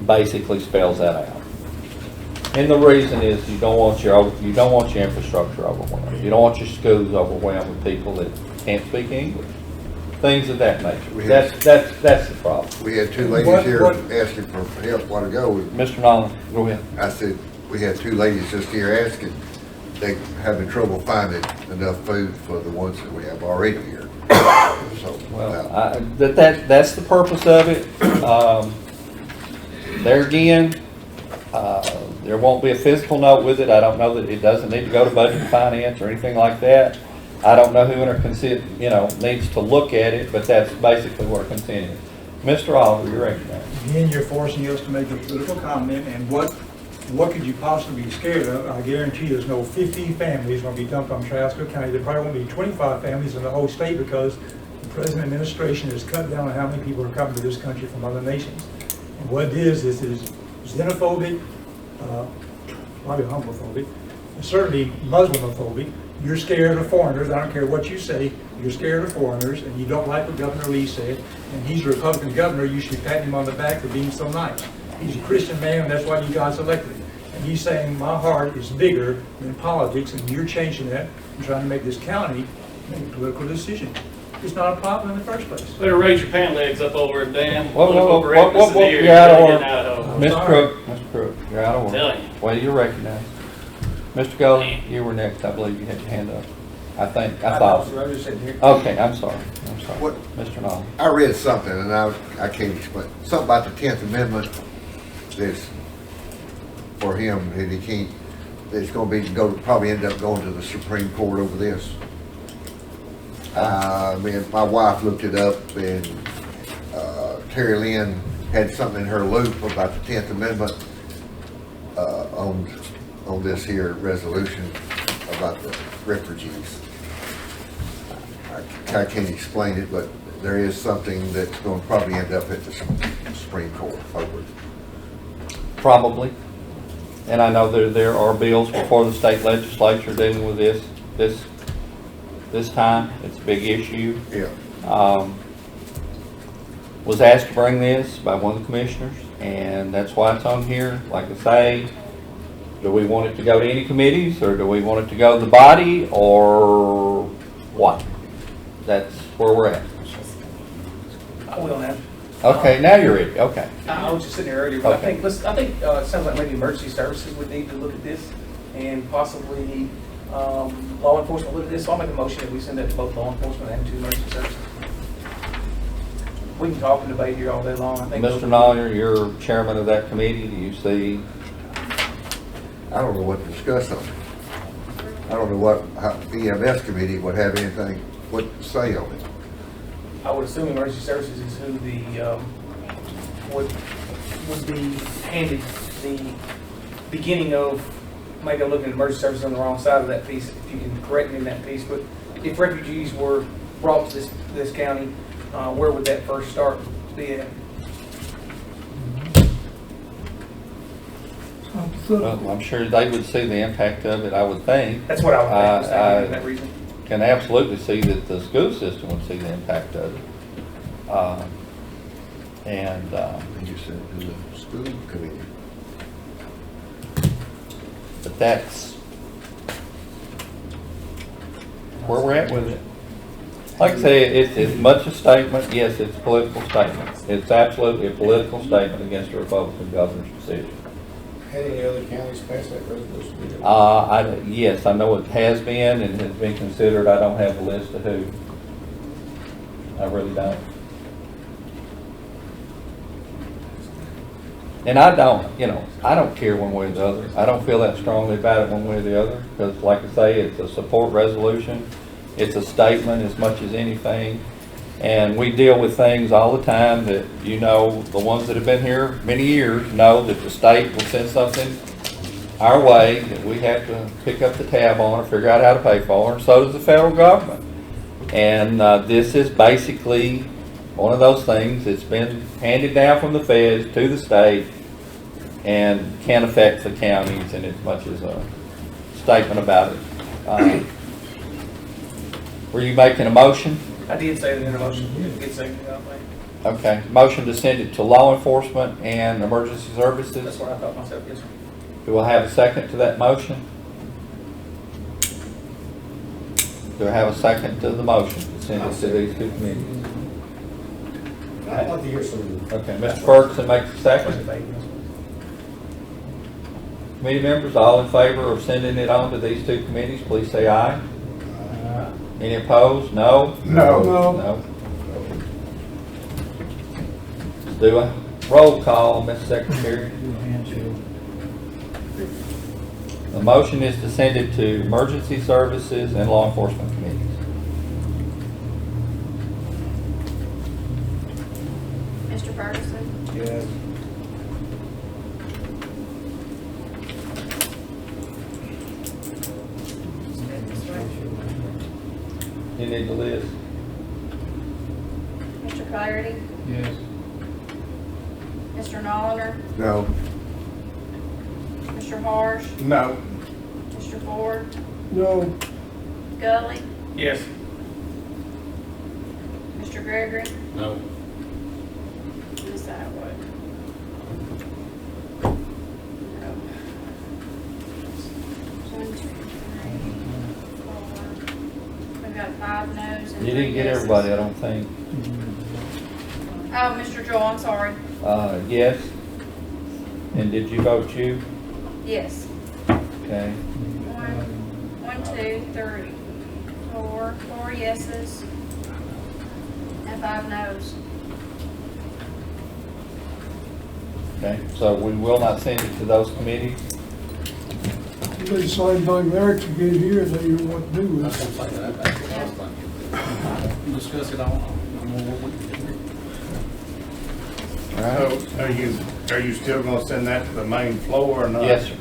basically spells that out. And the reason is you don't want your infrastructure overwhelmed. You don't want your schools overwhelmed with people that can't speak English. Things of that nature. That's the problem. We had 2 ladies here asking for help a while ago. Mr. Nolan, go ahead. I said, we had 2 ladies just here asking, they having trouble finding enough food for the ones that we have already here. So, well, that's the purpose of it. There again, there won't be a physical note with it. I don't know that it doesn't need to go to Budget and Finance or anything like that. I don't know who in our consent, needs to look at it, but that's basically what our consent is. Mr. Oliver, you're recognized. Again, you're forcing us to make a political comment, and what could you possibly be scared of? I guarantee there's no 50 families going to be dumped on Trousdale County. There probably won't be 25 families in the whole state because the present administration has cut down on how many people are coming to this country from other nations. And what it is xenophobic, probably homophobic, and certainly Muslimophobic. You're scared of foreigners. I don't care what you say. You're scared of foreigners, and you don't like what Governor Lee said. And he's a Republican governor. You should pat him on the back for being so nice. He's a Christian man, and that's why you guys elected him. And he's saying my heart is bigger than politics, and you're changing that and trying to make this county make a political decision. it's not a problem in the first place. Better raise your pant legs up over it, Dan. Whoa, whoa, whoa, Political whoa, correctness whoa, in here. you're out of You're order. getting out of order. Mr. Crook, Mr. Crook, you're out of order. Telling you. Well, you're recognized. Mr. Golden, you were next, I believe you had your hand up. I thought. I just said here. Okay, I'm sorry. What- Mr. Nolan. I read something, and I can't explain, something about the 10th Amendment that's for him, and he can't, it's gonna be, probably end up going to the Supreme Court over this. My wife looked it up, and Terry Lynn had something in her loop about the 10th Amendment on this here resolution about the refugees. I can't explain it, but there is something that's going to probably end up at the Supreme Court over it. Probably. And I know there are bills before the state legislature dealing with this time. It's a big issue. Yeah. Was asked to bring this by one of the commissioners, and that's why it's on here. Like I say, do we want it to go to any committees, or do we want it to go to the body, or what? That's where we're at. I will now. Okay, now you're ready. Okay. I was just sitting there earlier, but Okay. I think it sounds like maybe emergency services would need to look at this, and possibly law enforcement look at this. So I'll make a motion that we send that to both law enforcement and to emergency services. We can talk and debate here all day long. I think Mr. Nollier, you're chairman of that committee. Do you see? I don't know what to discuss on it. I don't know how the EMS committee would have anything, what to say on it. I would assume emergency services is who the would be handed the beginning of, maybe I'm looking at emergency services on the wrong side of that piece, if you can correct me in that piece, but if refugees were brought to this county, where would that first start be at? Well, I'm sure they would see the impact of it, I would think. That's what I would think, was thinking for that reason. Can absolutely see that the school system would see the impact of it. You said to the school committee. But that's where we're at with it. Like I say, it's as much a statement, yes, it's a political statement. It's absolutely a political statement against the Republican governor's decision. Had any other counties pass that resolution? Yes, I know it has been and has been considered. I don't have a list of who. I really don't. And I don't care one way or the other. I don't feel that strongly about it one way or the other, because like I say, it's a support resolution. It's a statement as much as anything. And we deal with things all the time that, the ones that have been here many years know that the state will send something our way that we have to pick up the tab on or figure out how to pay for, and so does the federal government. And this is basically one of those things that's been handed down from the feds to the state and can affect the counties, and as much as a statement about it. Were you making a motion? I did say that in the motion. Good second, I think. Okay, motion to send it to law enforcement and emergency That's services. what I thought myself, yes, sir. Do I have a second to that motion? Do I have a second to the motion to send it to these two committees? I'd like to hear some. Okay, Mr. Ferguson makes a Was second. debating this one. Committee members, all in favor of sending it on to these two committees, please say aye. Any opposed? No? No. No. Do a roll call, Ms. Secretary. The motion is to send it to emergency services and law enforcement committees. Mr. Ferguson, Yes. You need the list. Mr. Clarity, Yes. Mr. Nolliner, No. Mr. Harsh, No. Mr. Ford, No, Gully, Yes. Mr. Gregory, No. Ms. Atwood. No. 1, 2, 3, 4. We've got 5 noes, and You 3 didn't get yeses. everybody, I don't think. Oh, Mr. Joel, I'm sorry. Yes. And did you vote you? Yes. Okay. 1, 2, 3, 4 yeses, and 5 noes. Okay, so we will not send it to those committees? Do the same thing there to get it here, they know what to do with That's it. what I'm saying, that's what I'm saying. Discuss it all. So are you still gonna send that to the main floor or not? Yes, sir.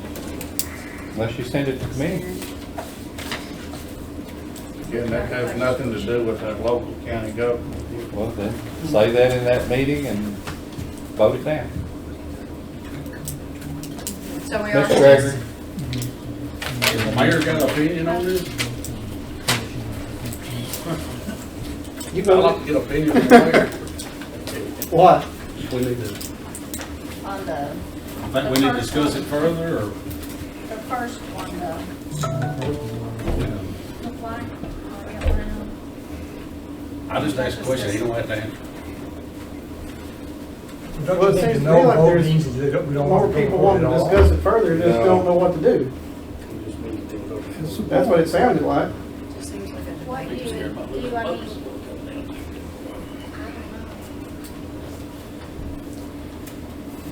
Unless you send it to committee. Again, that has nothing to do with that local county government. Well, then, say that in that meeting and vote it down. So we are. Mr. Gregory? Has the mayor got an opinion on this? You I'd like to get an opinion from the mayor. What? We need to, On the, I think we need to discuss it further, or, The first one, you know, the flag, oh, yeah, well, I just asked a question, he don't have to answer. Don't Well, you it think seems the to me no like vote there's means that we don't More want to people go want for it to at all? discuss it further, just No. don't know what to do. We just need to vote. That's what it sounded like. Just seems like a- what do you, I mean,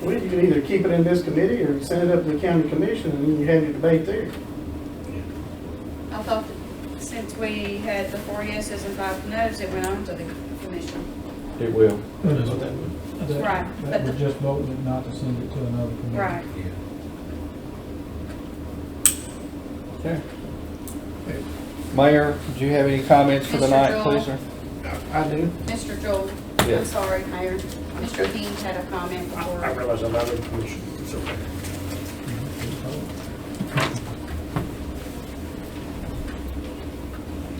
Well, you can either keep it in this committee or send it up to the county commission and then you have your debate there. I thought that since we had the 4 yeses and 5 noes, it went on to the commission. It will. That's what that would. Right, but the- just voting not to send it to another committee. Right. Okay. Mayor, do you have any comments for Mr. tonight, Joel? please, sir? I do. Mr. Joel, I'm Yes. sorry, Mayor. Mr. Dean had a comment I before. realize I'm out of the commission, it's okay.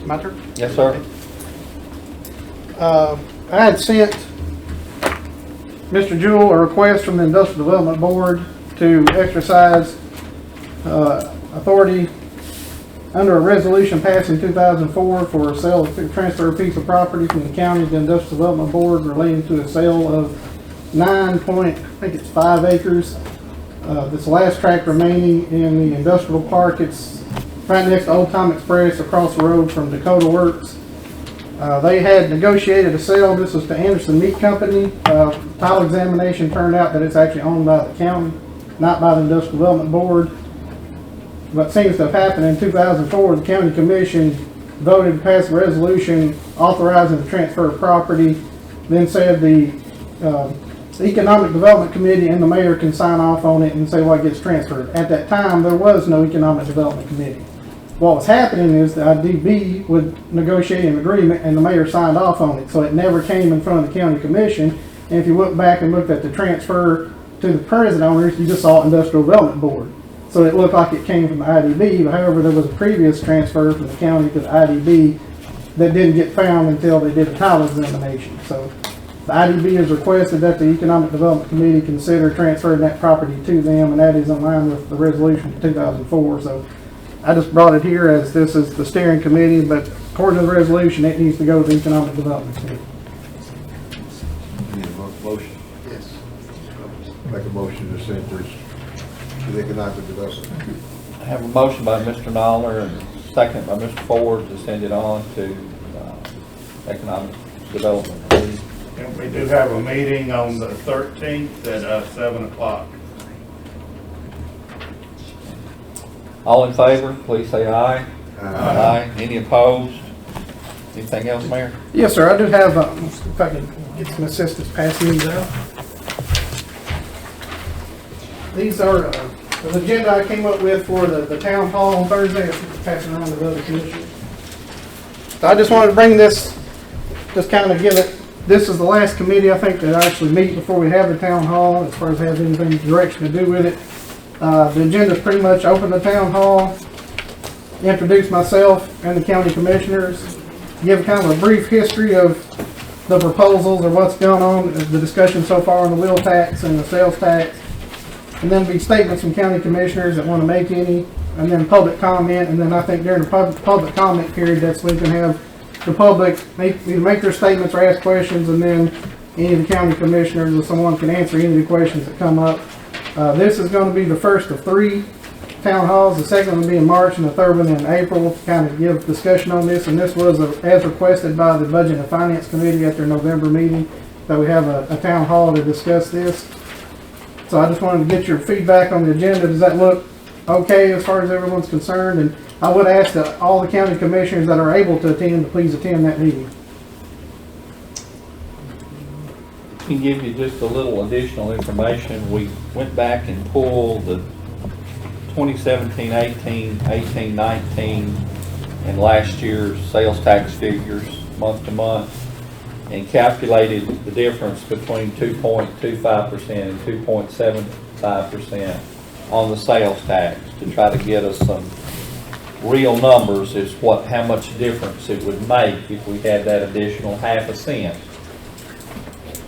My turn? Yes, sir. I had sent Mr. Jewell a request from the Industrial Development Board to exercise authority under a resolution passed in 2004 for a sale to transfer a piece of property from the county to the Industrial Development Board relating to a sale of 5 acres. This last tract remaining in the industrial park. It's right next to Old Time Express across the road from Dakota Works. They had negotiated a sale. This was to Anderson Meat Company. Title examination turned out that it's actually owned by the county, not by the Industrial Development Board. What seems to have happened in 2004, the county commission voted to pass a resolution authorizing the transfer of property, then said the Economic Development Committee and the mayor can sign off on it and say what gets transferred. At that time, there was no Economic Development Committee. What was happening is the IDB would negotiate an agreement and the mayor signed off on it, so it never came in front of the county commission. And if you look back and looked at the transfer to the present owners, you just saw Industrial Development Board. So it looked like it came from the IDB, but however, there was a previous transfer from the county to the IDB that didn't get found until they did the title examination. So the IDB has requested that the Economic Development Committee consider transferring that property to them, and that is in line with the resolution of 2004. So I just brought it here as this is the steering committee, but according to the resolution, it needs to go to the Economic Development Committee. Need a motion? Yes. Make a motion to send this to the economic development. I have a motion by Mr. Noller and a second by Mr. Ford to send it on to Economic Development Committee. And we do have a meeting on the 13th at 7 o'clock. All in favor, please say aye. Aye. Any opposed? Anything else, Mayor? Yes, sir. I do have, if I can get some assistance passing these out. These are the agenda I came up with for the town hall on Thursday. I'm passing around to the other commissioners. So I just wanted to bring this, just kind of give it, this is the last committee I think that actually meet before we have the town hall as far as has anything direction to do with it. The agenda is pretty much open the town hall, introduce myself and the county commissioners, give kind of a brief history of the proposals or what's going on, the discussion so far on the wheel tax and the sales tax, and then be statements from county commissioners that want to make any, and then public comment, and then I think during the public comment period, that's when we can have the public either make their statements or ask questions, and then any of the county commissioners or someone can answer any of the questions that come up. This is going to be the first of 3 town halls. The second one will be in March and the third one in April to kind of give discussion on this. And this was as requested by the Budget and Finance Committee at their November meeting, that we have a town hall to discuss this. So I just wanted to get your feedback on the agenda. Does that look okay as far as everyone's concerned? And I would ask that all the county commissioners that are able to attend to please attend that meeting. Can give you just a little additional information. We went back and pulled the 2017-18, 18-19, and last year's sales tax figures month to month, and calculated the difference between 2.25% and 2.75% on the sales tax to try to get us some real numbers is how much difference it would make if we had that additional half a cent.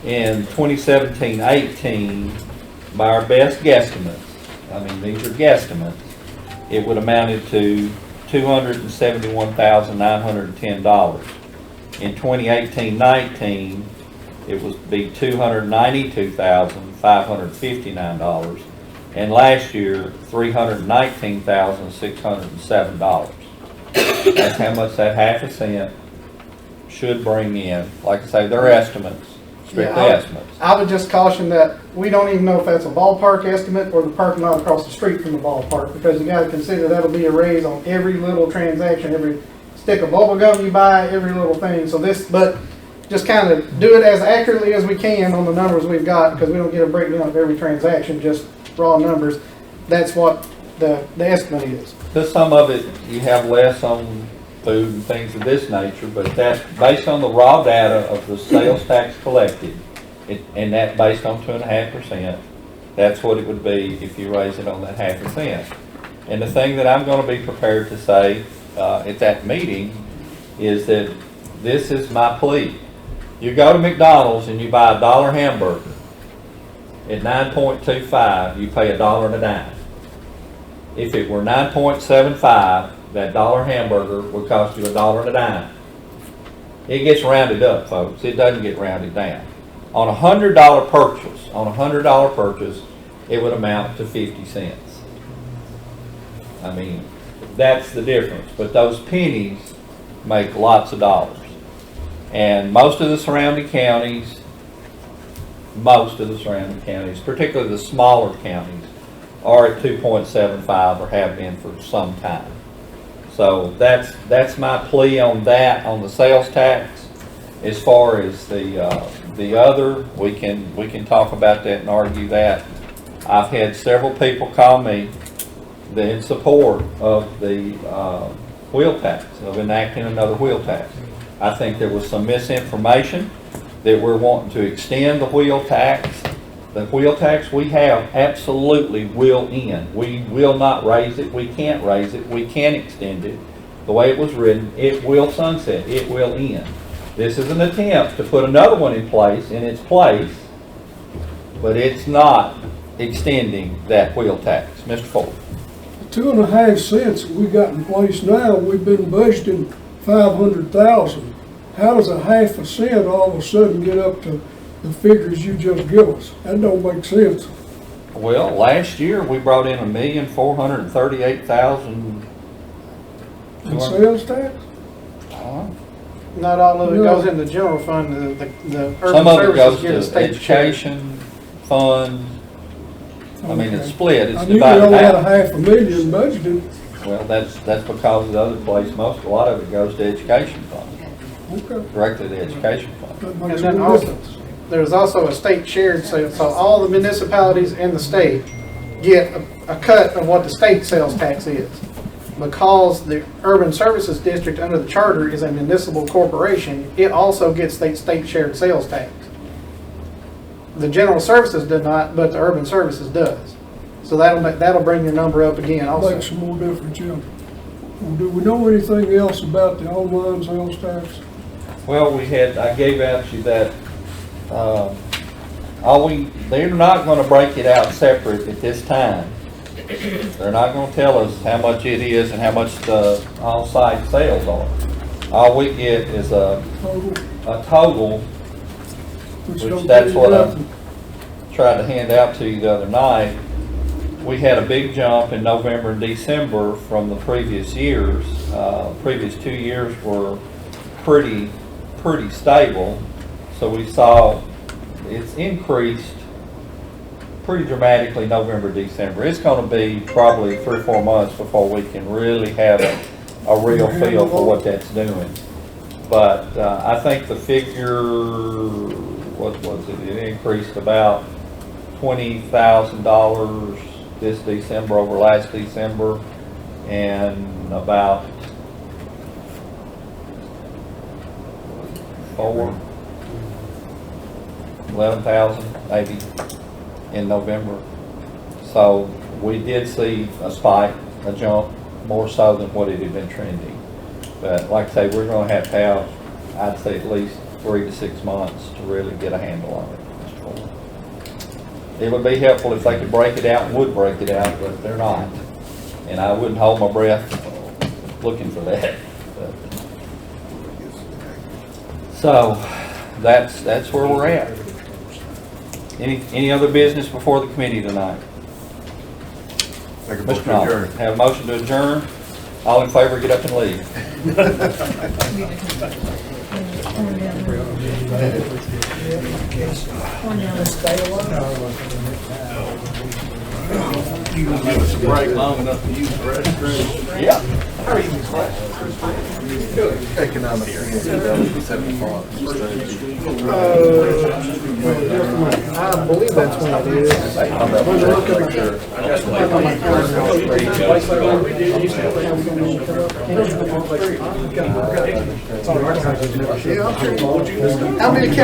In 2017-18, by our best guesstimates, I mean these are guesstimates, it would amounted to $271,910. In 2018-19, it would be $292,559, and last year $319,607. That's how much that half a cent should bring in. Like I say, they're estimates. Strictly estimates. I would just caution that we don't even know if that's a ballpark estimate or the parking lot across the street from the ballpark, because you got to consider that'll be a raise on every little transaction, every stick of bubble gum you buy, every little thing. So but just kind of do it as accurately as we can on the numbers we've got, because we don't get a breakdown of every transaction, just raw numbers. That's what the estimate is. Because some of it you have less on food and things of this nature, but that's based on the raw data of the sales tax collected, and that based on 2.5%. That's what it would be if you raise it on that half a cent. And the thing that I'm going to be prepared to say at that meeting is that this is my plea. You go to McDonald's and you buy a $1 hamburger. At 9.25, you pay $1.10. If it were 9.75, that $1 hamburger would cost you $1.10. It gets rounded up, folks. It doesn't get rounded down. On a $100 purchase, it would amount to 50 cents. I mean, that's the difference. But those pennies make lots of dollars. And most of the surrounding counties, particularly the smaller counties, are at 2.75 or have been for some time. So that's my plea on that, on the sales tax. As far as the other, we can talk about that and argue that. I've had several people call me in support of the wheel tax, of enacting another wheel tax. I think there was some misinformation that we're wanting to extend the wheel tax. The wheel tax we have absolutely will end. We will not raise it. We can't raise it. We can't extend it. The way it was written, it will sunset. It will end. This is an attempt to put another one in its place, but it's not extending that wheel tax. Mr. Ford. 2.5 cents we got in place now, we've been budgeting 500,000. How does a half a cent all of a sudden get up to the figures you just give us? That don't make sense. Well, last year we brought in $1,438,000 in sales tax? Not all of it goes in the general fund. The urban some of it services goes get a to state education fund. I mean, it's split. It's I knew you divided only had out. $500,000 budgeted. Well, that's because of the other place. A lot of it goes to education fund. Okay. Directly to the education fund. That And makes then no also, difference. there's also a state shared sale, so all the municipalities in the state get a cut of what the state sales tax is. Because the urban services district under the charter is a municipal corporation, it also gets state shared sales tax. The general services do not, but the urban services does. So that'll bring your number up again also. Makes some more difference, yeah. Well, do we know anything else about the online sales tax? Well, I gave out you that, they're not going to break it out separate at this time. They're not going to tell us how much it is and how much the on-site sales are. all we get is a total, Which which don't that's do what I nothing. tried to hand out to you the other night. We had a big jump in November and December from the previous years. Previous 2 years were pretty stable. So we saw it's increased pretty dramatically November, December. It's going to be probably 3 or 4 months before we can really have a real feel for what that's doing. But I think the figure, what was it? It increased about $20,000 this December over last December, and about 11,000 maybe in November. So we did see a spike, a jump, more so than what it had been trending. But like I say, we're going to have, I'd say, at least 3 to 6 months to really get a handle on it. It would be helpful if they could break it out and would break it out, but they're not. And I wouldn't hold my breath looking for that. But. So that's where we're at. Any other business before the committee tonight? Make a Mr. motion to Knopf, adjourn. have a motion to adjourn. All in favor, get up and leave. You gonna give us a break long enough to use the restroom? Yeah. Economic development, 7 o'clock. I believe that's when it is. How many counties